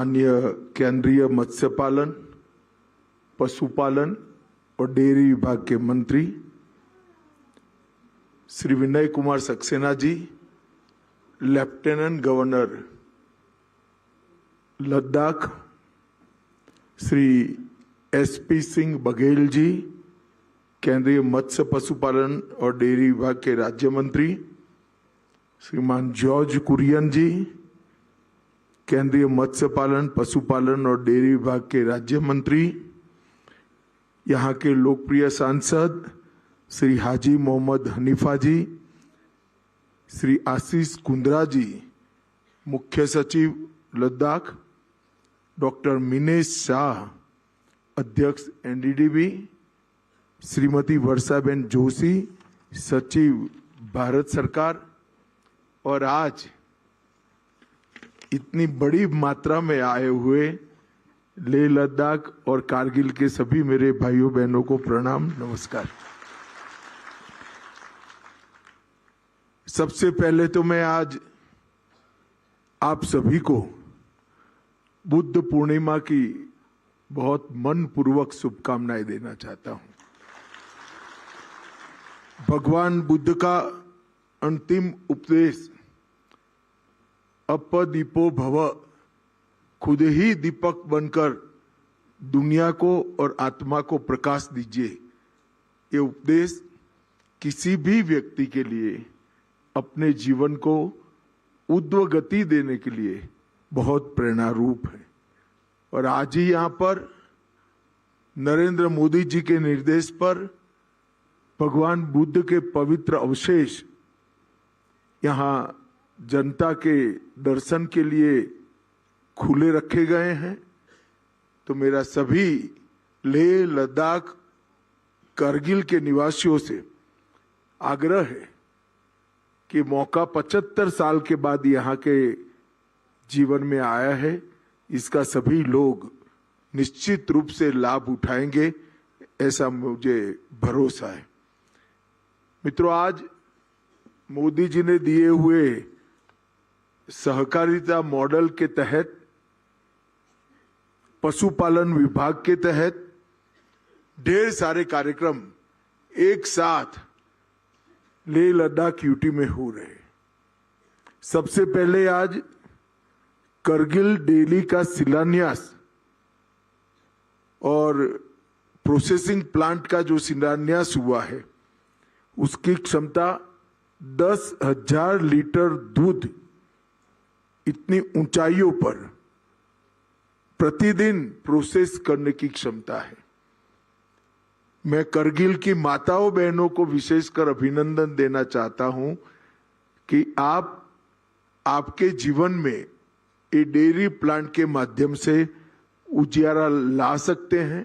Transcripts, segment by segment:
माननीय केंद्रीय मत्स्य पालन, पशुपालन और डेयरी विभाग के मंत्री श्री विनय कुमार सक्सेना जी, लेफ्टिनेंट गवर्नर लद्दाख श्री एसपी सिंह बघेल जी, केंद्रीय मत्स्य पशुपालन और डेयरी विभाग के राज्य मंत्री श्रीमान जॉर्ज कुरियन जी, केंद्रीय मत्स्य पालन, पशुपालन और डेयरी विभाग के राज्य मंत्री, यहाँ के लोकप्रिय सांसद श्री हाजी मोहम्मद हनीफा जी, श्री आशीष कुंद्रा जी, मुख्य सचिव लद्दाख डॉक्टर मिनेश शाह, अध्यक्ष एनडीडीबी, श्रीमती वर्षाबेन जोशी, सचिव भारत सरकार, और आज इतनी बड़ी मात्रा में आए हुए लेह लद्दाख और कारगिल के सभी मेरे भाइयों बहनों को प्रणाम, नमस्कार। सबसे पहले तो मैं आज आप सभी को बुद्ध पूर्णिमा की बहुत मनपूर्वक शुभकामनाएं देना चाहता हूं। भगवान बुद्ध का अंतिम उपदेश अपदीपो भव, खुद ही दीपक बनकर दुनिया को और आत्मा को प्रकाश दीजिए, ये उपदेश किसी भी व्यक्ति के लिए अपने जीवन को ऊर्ध्व गति देने के लिए बहुत प्रेरणा रूप है। और आज ही यहाँ पर नरेंद्र मोदी जी के निर्देश पर भगवान बुद्ध के पवित्र अवशेष यहाँ जनता के दर्शन के लिए खुले रखे गए हैं। तो मेरा सभी लेह लद्दाख कारगिल के निवासियों से आग्रह है कि मौका 75 साल के बाद यहाँ के जीवन में आया है, इसका सभी लोग निश्चित रूप से लाभ उठाएंगे, ऐसा मुझे भरोसा है। मित्रों, आज मोदी जी ने दिए हुए सहकारिता मॉडल के तहत पशुपालन विभाग के तहत ढेर सारे कार्यक्रम एक साथ लेह लद्दाख यूटी में हो रहे। सबसे पहले आज करगिल डेयरी का शिलान्यास और प्रोसेसिंग प्लांट का जो शिलान्यास हुआ है, उसकी क्षमता 10,000 लीटर दूध इतनी ऊंचाइयों पर प्रतिदिन प्रोसेस करने की क्षमता है। मैं करगिल की माताओं बहनों को विशेषकर अभिनंदन देना चाहता हूं कि आप आपके जीवन में ये डेयरी प्लांट के माध्यम से उजियारा ला सकते हैं,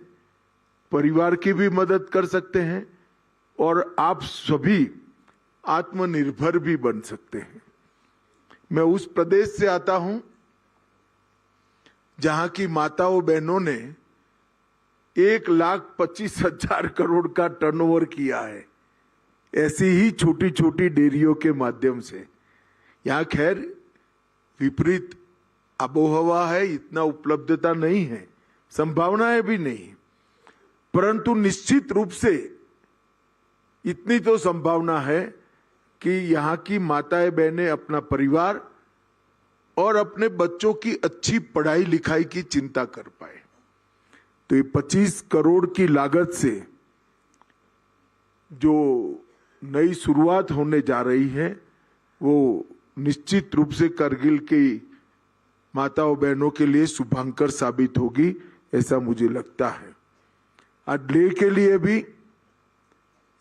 परिवार की भी मदद कर सकते हैं और आप सभी आत्मनिर्भर भी बन सकते हैं। मैं उस प्रदेश से आता हूं जहां की माताओं बहनों ने 1,25,000 करोड़ का टर्नओवर किया है, ऐसी ही छोटी छोटी डेयरियों के माध्यम से। यहां खैर विपरीत आबोहवा है, इतना उपलब्धता नहीं है, संभावनाएं भी नहीं, परंतु निश्चित रूप से इतनी तो संभावना है कि यहाँ की माताएं बहनें अपना परिवार और अपने बच्चों की अच्छी पढ़ाई लिखाई की चिंता कर पाए। तो ये 25 करोड़ की लागत से जो नई शुरुआत होने जा रही है, वो निश्चित रूप से करगिल की माताओं बहनों के लिए शुभांकर साबित होगी, ऐसा मुझे लगता है। आज लेह के लिए भी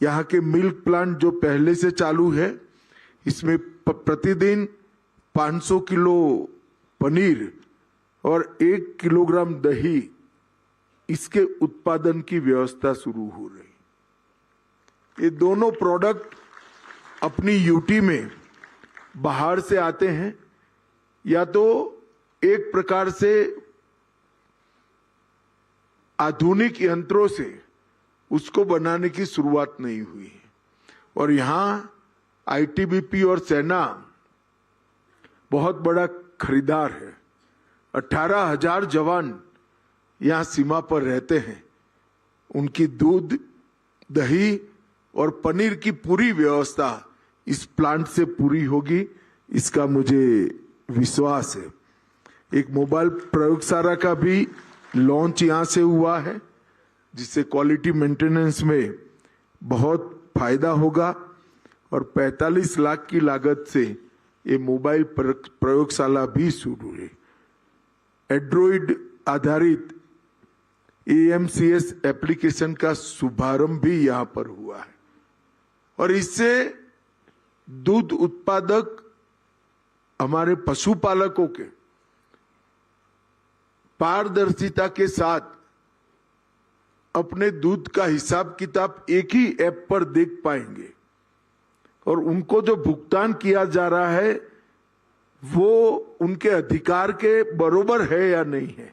यहाँ के मिल्क प्लांट जो पहले से चालू है, इसमें प्रतिदिन 500 किलो पनीर और 1 किलोग्राम दही, इसके उत्पादन की व्यवस्था शुरू हो रही। ये दोनों प्रोडक्ट अपनी यूटी में बाहर से आते हैं, या तो एक प्रकार से आधुनिक यंत्रों से उसको बनाने की शुरुआत नहीं हुई है। और यहां आईटीबीपी और सेना बहुत बड़ा खरीदार है। 18,000 जवान यहाँ सीमा पर रहते हैं। उनकी दूध, दही और पनीर की पूरी व्यवस्था इस प्लांट से पूरी होगी, इसका मुझे विश्वास है। एक मोबाइल प्रयोगशाला का भी लॉन्च यहाँ से हुआ है, जिससे क्वालिटी मेंटेनेंस में बहुत फायदा होगा और 45 लाख की लागत से ये मोबाइल प्रयोगशाला भी शुरू है। एंड्रॉइड आधारित AMCS एप्लीकेशन का शुभारंभ भी यहाँ पर हुआ है और इससे दूध उत्पादक हमारे पशुपालकों के पारदर्शिता के साथ अपने दूध का हिसाब किताब एक ही ऐप पर देख पाएंगे और उनको जो भुगतान किया जा रहा है वो उनके अधिकार के बरोबर है या नहीं है,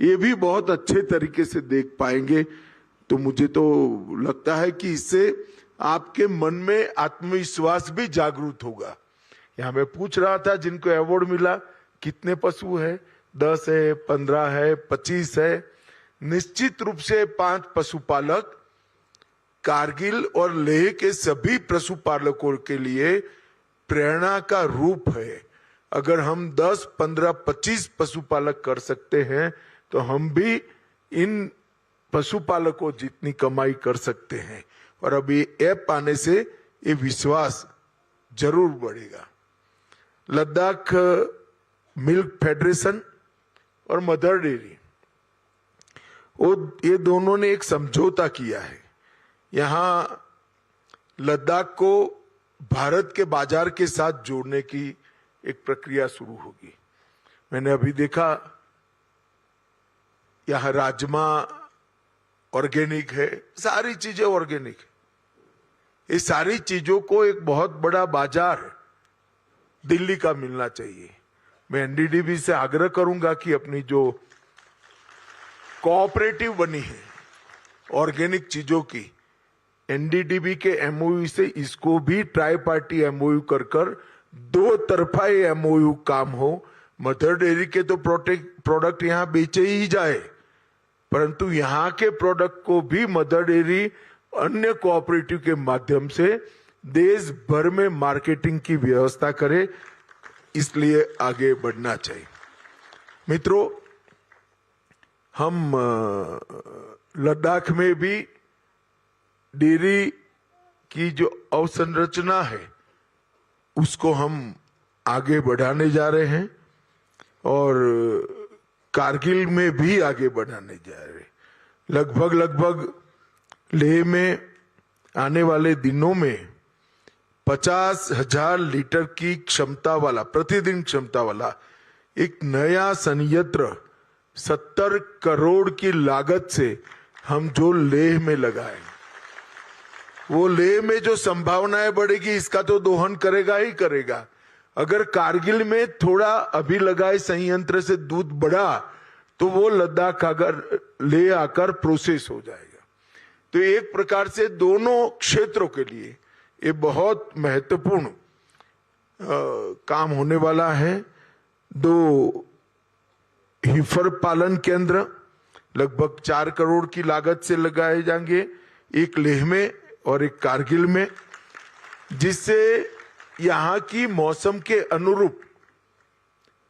ये भी बहुत अच्छे तरीके से देख पाएंगे। तो मुझे तो लगता है कि इससे आपके मन में आत्मविश्वास भी जागरूक होगा। यहाँ मैं पूछ रहा था जिनको अवार्ड मिला कितने पशु है, 10 है, 15 है, 25 है। निश्चित रूप से 5 पशुपालक कारगिल और लेह के सभी पशुपालकों के लिए प्रेरणा का रूप है। अगर हम 10, 15, 25 पशुपालक कर सकते हैं तो हम भी इन पशुपालकों जितनी कमाई कर सकते हैं और अब ये ऐप आने से ये विश्वास जरूर बढ़ेगा। लद्दाख मिल्क फेडरेशन और मदर डेयरी ये दोनों ने एक समझौता किया है। यहाँ लद्दाख को भारत के बाजार के साथ जोड़ने की एक प्रक्रिया शुरू होगी। मैंने अभी देखा यहाँ राजमा ऑर्गेनिक है, सारी चीजें ऑर्गेनिक है। ये सारी चीजों को एक बहुत बड़ा बाजार दिल्ली का मिलना चाहिए। मैं NDDB से आग्रह करूंगा कि अपनी जो कोऑपरेटिव बनी है ऑर्गेनिक चीजों की, NDDB के MOU से इसको भी ट्राई पार्टी MOU कर 2 तरफा ये MOU काम हो। मदर डेयरी के तो प्रोडक्ट यहाँ बेचे ही जाए, परंतु यहाँ के प्रोडक्ट को भी मदर डेयरी अन्य कोऑपरेटिव के माध्यम से देश भर में मार्केटिंग की व्यवस्था करे, इसलिए आगे बढ़ना चाहिए। मित्रों, हम लद्दाख में भी डेयरी की जो अवसंरचना है उसको हम आगे बढ़ाने जा रहे हैं और कारगिल में भी आगे बढ़ाने जा रहे हैं। लगभग लेह में आने वाले दिनों में 50,000 लीटर की क्षमता वाला, प्रतिदिन क्षमता वाला एक नया संयंत्र 70 करोड़ की लागत से हम जो लेह में लगाए, वो लेह में जो संभावनाएं बढ़ेगी इसका तो दोहन करेगा ही करेगा। अगर कारगिल में थोड़ा अभी लगाए संयंत्र से दूध बढ़ा तो वो लद्दाख अगर ले आकर प्रोसेस हो जाएगा। तो एक प्रकार से दोनों क्षेत्रों के लिए ये बहुत महत्वपूर्ण काम होने वाला है। 2 हिफर पालन केंद्र लगभग 4 करोड़ की लागत से लगाए जाएंगे, एक लेह में और एक कारगिल में, जिससे यहाँ की मौसम के अनुरूप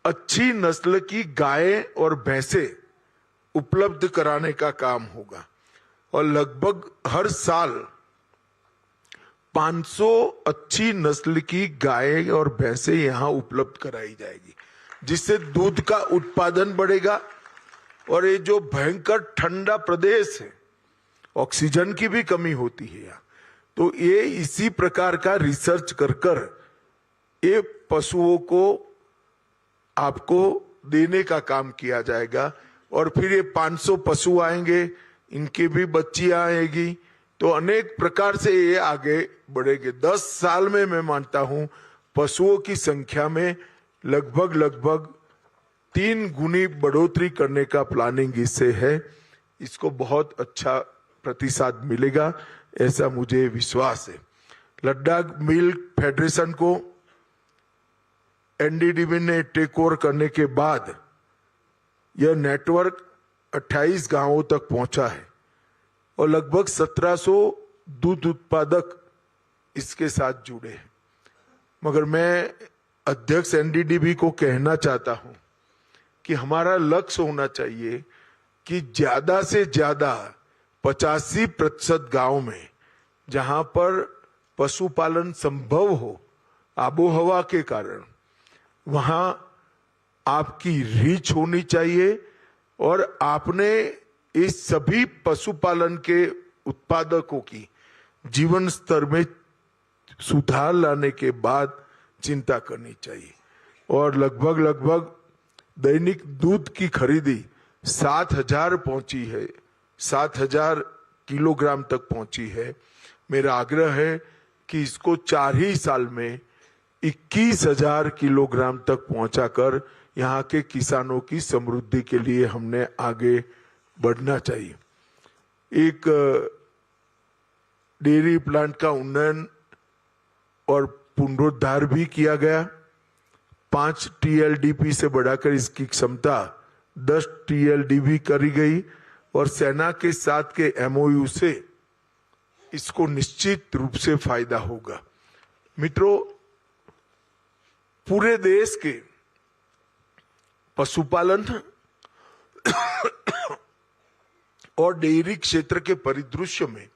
अच्छी नस्ल की गायें और भैंसें उपलब्ध कराने का काम होगा और लगभग हर साल 500 अच्छी नस्ल की गायें और भैंसें यहाँ उपलब्ध कराई जाएगी, जिससे दूध का उत्पादन बढ़ेगा। और ये जो भयंकर ठंडा प्रदेश है, ऑक्सीजन की भी कमी होती है यहाँ, तो ये इसी प्रकार का रिसर्च कर ये पशुओं को आपको देने का काम किया जाएगा। और फिर ये 500 पशु आएंगे, इनकी भी बच्चियां आएगी, तो अनेक प्रकार से ये आगे बढ़ेंगे। 10 साल में मैं मानता हूं पशुओं की संख्या में लगभग 3 गुनी बढ़ोतरी करने का प्लानिंग इससे है। इसको बहुत अच्छा प्रतिसाद मिलेगा, ऐसा मुझे विश्वास है। लद्दाख मिल्क फेडरेशन को NDDB ने टेक ओवर करने के बाद यह नेटवर्क 28 गांवों तक पहुंचा है और लगभग 1700 दूध उत्पादक इसके साथ जुड़े हैं। मगर मैं अध्यक्ष एनडीडीबी को कहना चाहता हूं कि हमारा लक्ष्य होना चाहिए कि ज्यादा से ज्यादा 85% गांव में जहां पर पशुपालन संभव हो आबोहवा के कारण, वहां आपकी रीच होनी चाहिए और आपने इस सभी पशुपालन के उत्पादकों की जीवन स्तर में सुधार लाने के बाद चिंता करनी चाहिए। और लगभग दैनिक दूध की खरीदी 7000 पहुंची है, 7000 किलोग्राम तक पहुंची है। मेरा आग्रह है कि इसको 4 ही साल में 21,000 किलोग्राम तक पहुंचाकर यहाँ के किसानों की समृद्धि के लिए हमने आगे बढ़ना चाहिए। एक डेयरी प्लांट का उन्नयन और पुनरुद्धार भी किया गया। 5 TLDP से बढ़ाकर इसकी क्षमता 10 TLDP करी गई और सेना के साथ के MOU से इसको निश्चित रूप से फायदा होगा। मित्रों, पूरे देश के पशुपालन और डेयरी क्षेत्र के परिदृश्य में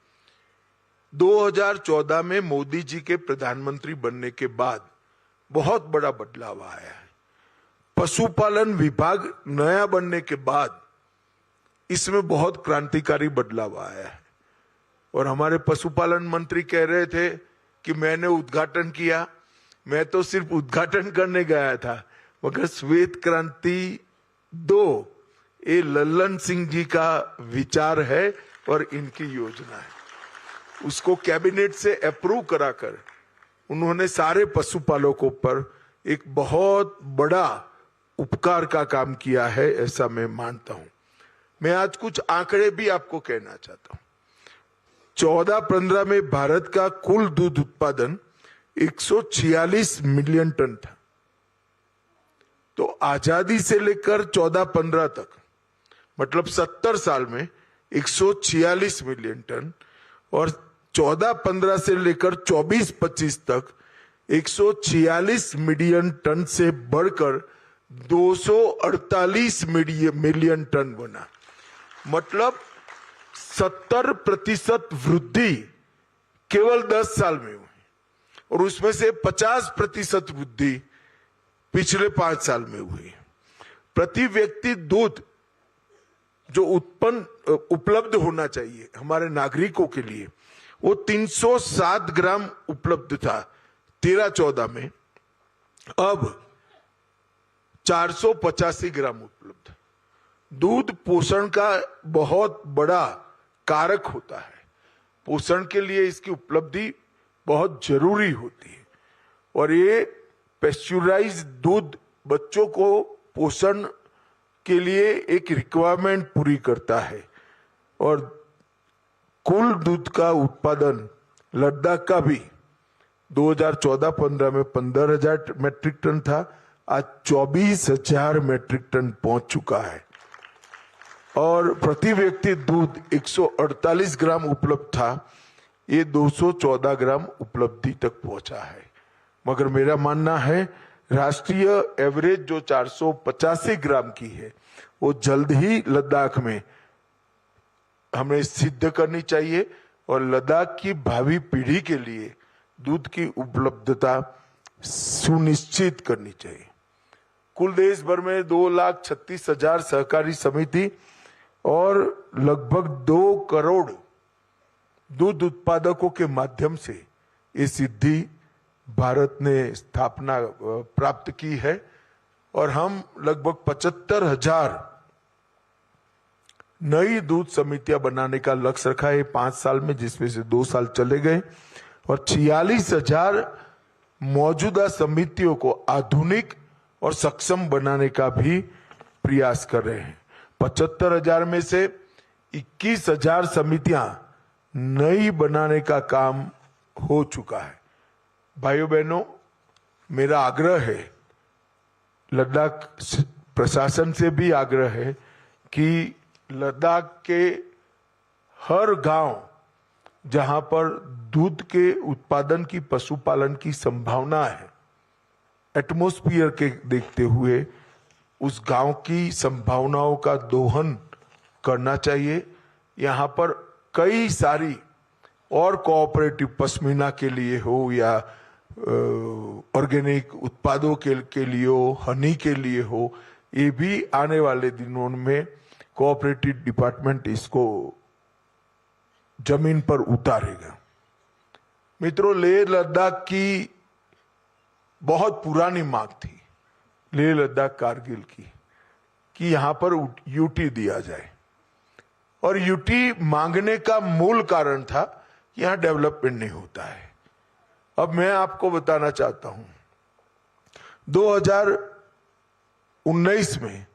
2014 में मोदी जी के प्रधानमंत्री बनने के बाद बहुत बड़ा बदलाव आया है। पशुपालन विभाग नया बनने के बाद इसमें बहुत क्रांतिकारी बदलाव आया है। और हमारे पशुपालन मंत्री कह रहे थे कि मैंने उद्घाटन किया। मैं तो सिर्फ उद्घाटन करने गया था, मगर श्वेत क्रांति 2 ये लल्लन सिंह जी का विचार है और इनकी योजना है। उसको कैबिनेट से अप्रूव कराकर उन्होंने सारे पशुपालकों पर एक बहुत बड़ा उपकार का काम किया है, ऐसा मैं मानता हूं। मैं आज कुछ आंकड़े भी आपको कहना चाहता हूं। 14-15 में भारत का कुल दूध उत्पादन 146 मिलियन टन था। तो आजादी से लेकर 14-15 तक, मतलब 70 साल में 146 मिलियन टन, और 14-15 से लेकर 24-25 तक 146 मिलियन टन से बढ़कर 248 मिलियन टन बना। मतलब 70% वृद्धि केवल 10 साल में हुई और उसमें से 50% वृद्धि पिछले 5 साल में हुई। प्रति व्यक्ति दूध जो उपलब्ध होना चाहिए हमारे नागरिकों के लिए, वो 307 ग्राम उपलब्ध था 13-14 में, अब 485 ग्राम उपलब्ध। दूध पोषण का बहुत बड़ा कारक होता है। पोषण के लिए इसकी उपलब्धि बहुत जरूरी होती है और ये पेस्चुराइज दूध बच्चों को पोषण के लिए एक रिक्वायरमेंट पूरी करता है। और कुल दूध का उत्पादन लद्दाख का भी 2014-15 में 15,000 मेट्रिक टन था, आज 24,000 मेट्रिक टन पहुंच चुका है। और प्रति व्यक्ति दूध 148 ग्राम उपलब्ध था, ये 214 ग्राम उपलब्धि तक पहुंचा है। मगर मेरा मानना है राष्ट्रीय एवरेज जो 485 ग्राम की है, वो जल्द ही लद्दाख में हमें सिद्ध करनी चाहिए और लद्दाख की भावी पीढ़ी के लिए दूध की उपलब्धता सुनिश्चित करनी चाहिए। कुल देश भर में 2,36,000 सहकारी समिति और लगभग 2 करोड़ दूध उत्पादकों के माध्यम से ये सिद्धि भारत ने स्थापना प्राप्त की है। और हम लगभग 75,000 नई दूध समितियां बनाने का लक्ष्य रखा है 5 साल में, जिसमें से 2 साल चले गए, और 46,000 मौजूदा समितियों को आधुनिक और सक्षम बनाने का भी प्रयास कर रहे हैं। 75,000 में से 21,000 समितियां नई बनाने का काम हो चुका है। भाइयों बहनों, मेरा आग्रह है लद्दाख प्रशासन से भी आग्रह है कि लद्दाख के हर गांव जहां पर दूध के उत्पादन की, पशुपालन की संभावना है, एटमॉस्फेयर के देखते हुए उस गांव की संभावनाओं का दोहन करना चाहिए। यहाँ पर कई सारी और कोऑपरेटिव, पश्मीना के लिए हो या ऑर्गेनिक उत्पादों के लिए हो, हनी के लिए हो, ये भी आने वाले दिनों में कोऑपरेटिव डिपार्टमेंट इसको जमीन पर उतारेगा। मित्रों, लेह लद्दाख की बहुत पुरानी मांग थी, लेह लद्दाख कारगिल की, कि यहां पर यूटी दिया जाए। और यूटी मांगने का मूल कारण था कि यहां डेवलपमेंट नहीं होता है। अब मैं आपको बताना चाहता हूं, 2019 में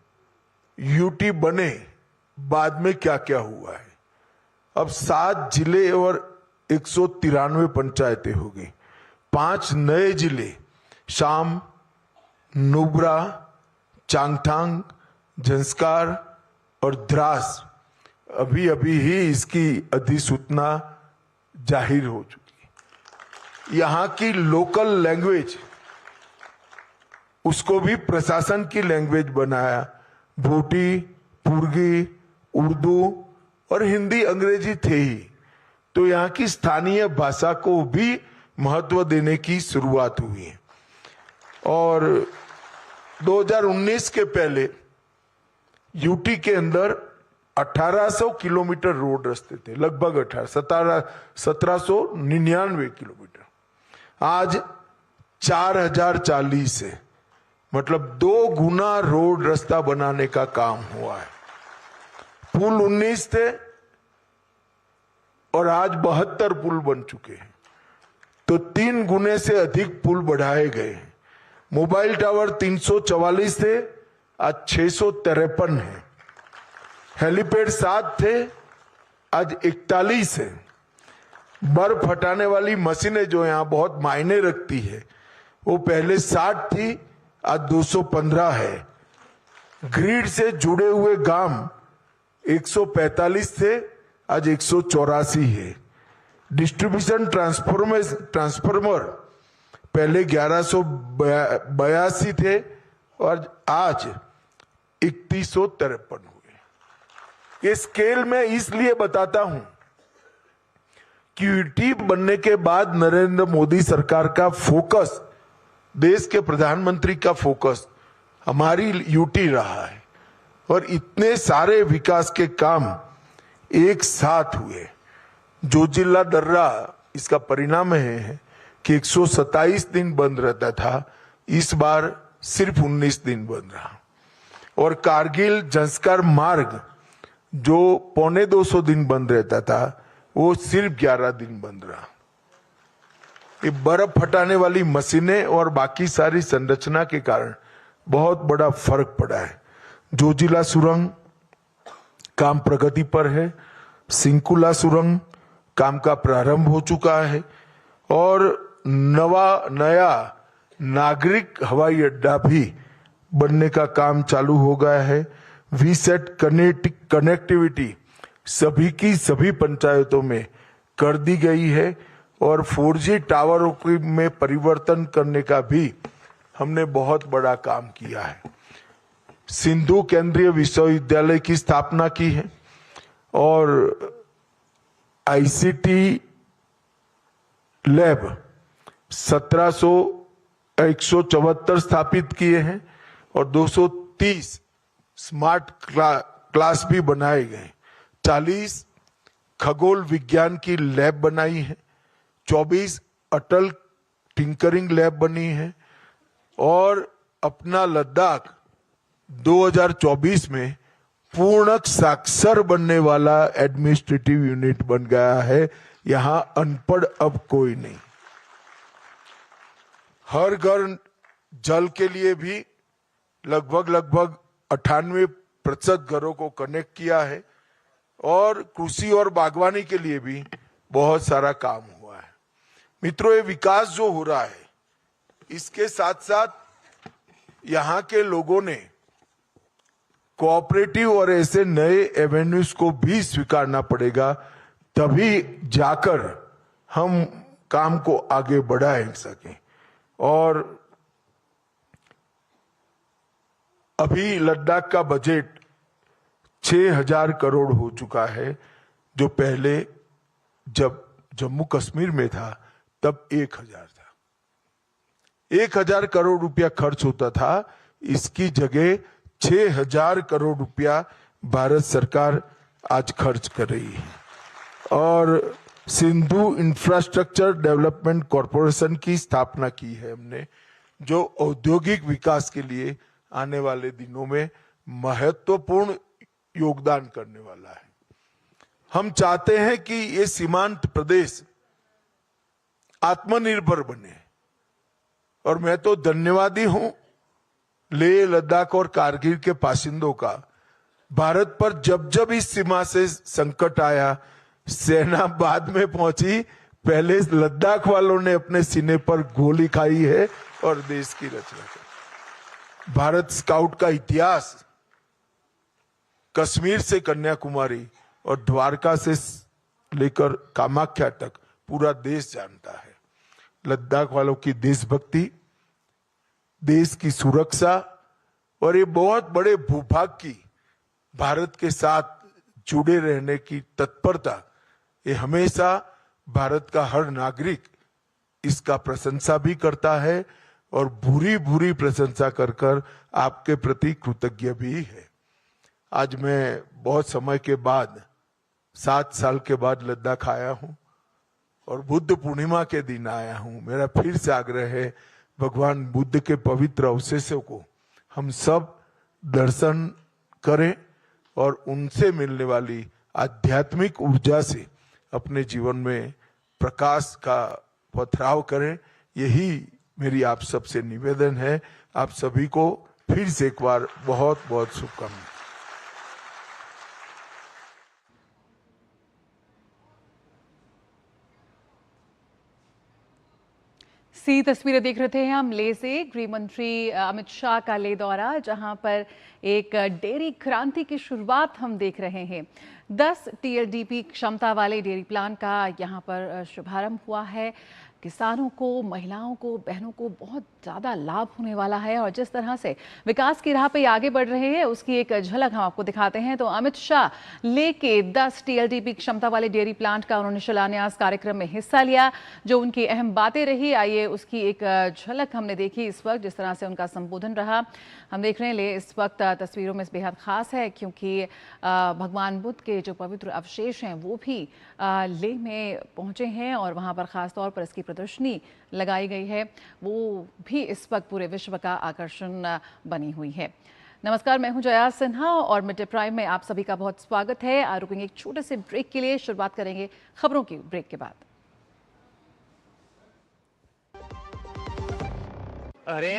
यूटी बने बाद में क्या क्या हुआ है। अब 7 जिले और 193 पंचायतें हो गई। 5 नए जिले शाम, नुब्रा, चांगथांग, झंस्कार और द्रास, अभी अभी ही इसकी अधिसूचना जाहिर हो चुकी। यहाँ की लोकल लैंग्वेज, उसको भी प्रशासन की लैंग्वेज बनाया। भोटी, पुर्गी, उर्दू और हिंदी, अंग्रेजी थे ही, तो यहाँ की स्थानीय भाषा को भी महत्व देने की शुरुआत हुई है। और 2019 के पहले यूटी के अंदर 1800 किलोमीटर रोड रास्ते थे, लगभग 1799 किलोमीटर। आज 4040 है, मतलब 2 गुना रोड रास्ता बनाने का काम हुआ है। पुल 19 थे और आज 72 पुल बन चुके हैं, तो 3 गुने से अधिक पुल बढ़ाए गए हैं। मोबाइल टावर 344 थे, आज 653 है। हेलीपैड 7 थे, आज 41 है। बर्फ हटाने वाली मशीनें जो यहां बहुत मायने रखती है, वो पहले 60 थी, आज 215 है। ग्रिड से जुड़े हुए गांव 145 थे, आज 184 है। डिस्ट्रीब्यूशन ट्रांसफार्मर पहले 1182 थे और आज 3153 हुए। ये स्केल में इसलिए बताता हूं कि यूटी बनने के बाद नरेंद्र मोदी सरकार का फोकस, देश के प्रधानमंत्री का फोकस हमारी यूटी रहा है। और इतने सारे विकास के काम एक साथ हुए। जोजिला दर्रा इसका परिणाम है कि 127 दिन बंद रहता था, इस बार सिर्फ 19 दिन बंद रहा। और कारगिल झंस्कार मार्ग जो 225 दिन बंद रहता था, वो सिर्फ 11 दिन बंद रहा। ये बर्फ हटाने वाली मशीनें और बाकी सारी संरचना के कारण बहुत बड़ा फर्क पड़ा है। जोजिला सुरंग काम प्रगति पर है, सिंकुला सुरंग काम का प्रारंभ हो चुका है और नया नागरिक हवाई अड्डा भी बनने का काम चालू हो गया है। वीसेट कनेक्टिविटी सभी की सभी पंचायतों में कर दी गई है और 4G टावरों में परिवर्तन करने का भी हमने बहुत बड़ा काम किया है। सिंधु केंद्रीय विश्वविद्यालय की स्थापना की है और आईसीटी लैब 174 स्थापित किए हैं और 230 स्मार्ट क्लास भी बनाए गए। 40 खगोल विज्ञान की लैब बनाई है, 24 अटल टिंकरिंग लैब बनी है और अपना लद्दाख 2024 में पूर्ण साक्षर बनने वाला एडमिनिस्ट्रेटिव यूनिट बन गया है। यहां अनपढ़ अब कोई नहीं। हर घर जल के लिए भी लगभग 98% घरों को कनेक्ट किया है और कृषि और बागवानी के लिए भी बहुत सारा काम हुआ है। मित्रों, ये विकास जो हो रहा है, इसके साथ साथ यहाँ के लोगों ने कोऑपरेटिव और ऐसे नए एवेन्यूज को भी स्वीकारना पड़ेगा, तभी जाकर हम काम को आगे बढ़ा सकें। और अभी लद्दाख का बजट 6,000 करोड़ हो चुका है, जो पहले जब जम्मू कश्मीर में था तब 1,000 था। 1,000 करोड़ रुपया खर्च होता था, इसकी जगह 6,000 करोड़ रुपया भारत सरकार आज खर्च कर रही है। और सिंधु इंफ्रास्ट्रक्चर डेवलपमेंट कॉरपोरेशन की स्थापना की है हमने, जो औद्योगिक विकास के लिए आने वाले दिनों में महत्वपूर्ण योगदान करने वाला है। हम चाहते हैं कि ये सीमांत प्रदेश आत्मनिर्भर बने, और मैं तो धन्यवादी हूं लेह, लद्दाख और कारगिल के बाशिंदों का। भारत पर जब जब इस सीमा से संकट आया, सेना बाद में पहुंची, पहले लद्दाख वालों ने अपने सीने पर गोली खाई है और देश की रचना की। भारत स्काउट का इतिहास कश्मीर से कन्याकुमारी और द्वारका से लेकर कामाख्या तक पूरा देश जानता है। लद्दाख वालों की देशभक्ति, देश की सुरक्षा और ये बहुत बड़े भूभाग की भारत के साथ जुड़े रहने की तत्परता, ये हमेशा भारत का हर नागरिक इसका प्रशंसा भी करता है और भूरी भूरी प्रशंसा कर कर आपके प्रति कृतज्ञ भी है। आज मैं बहुत समय के बाद 7 साल के बाद लद्दाख आया हूं और बुद्ध पूर्णिमा के दिन आया हूं। मेरा फिर से आग्रह है, भगवान बुद्ध के पवित्र अवशेषों को हम सब दर्शन करें और उनसे मिलने वाली आध्यात्मिक ऊर्जा से अपने जीवन में प्रकाश का पथराव करें। यही मेरी आप सबसे निवेदन है। आप सभी को फिर से एक बार बहुत बहुत शुभकामनाएं। सी तस्वीरें देख रहे थे हम लेह से गृह मंत्री अमित शाह का लेह दौरा, जहां पर एक डेयरी क्रांति की शुरुआत हम देख रहे हैं। 10 TLDP क्षमता वाले डेयरी प्लांट का यहां पर शुभारंभ हुआ है। किसानों को, महिलाओं को, बहनों को बहुत ज़्यादा लाभ होने वाला है और जिस तरह से विकास की राह पे आगे बढ़ रहे हैं उसकी एक झलक हम आपको दिखाते हैं। तो अमित शाह लेके 10 TLDP क्षमता वाले डेयरी प्लांट का उन्होंने शिलान्यास कार्यक्रम में हिस्सा लिया। जो उनकी अहम बातें रही, आइए उसकी एक झलक हमने देखी इस वक्त, जिस तरह से उनका संबोधन रहा। हम देख रहे हैं ले इस वक्त तस्वीरों में बेहद खास है, क्योंकि भगवान बुद्ध के जो पवित्र अवशेष हैं वो भी लेह में पहुंचे हैं और वहां पर खास तौर पर इसकी प्रदर्शनी लगाई गई है, वो भी इस वक्त पूरे विश्व का आकर्षण बनी हुई है। नमस्कार, मैं हूं जया सिन्हा और मिड डे प्राइम में आप सभी का बहुत स्वागत है। रुकेंगे एक छोटे से ब्रेक के लिए, शुरुआत करेंगे खबरों की ब्रेक के बाद। अरे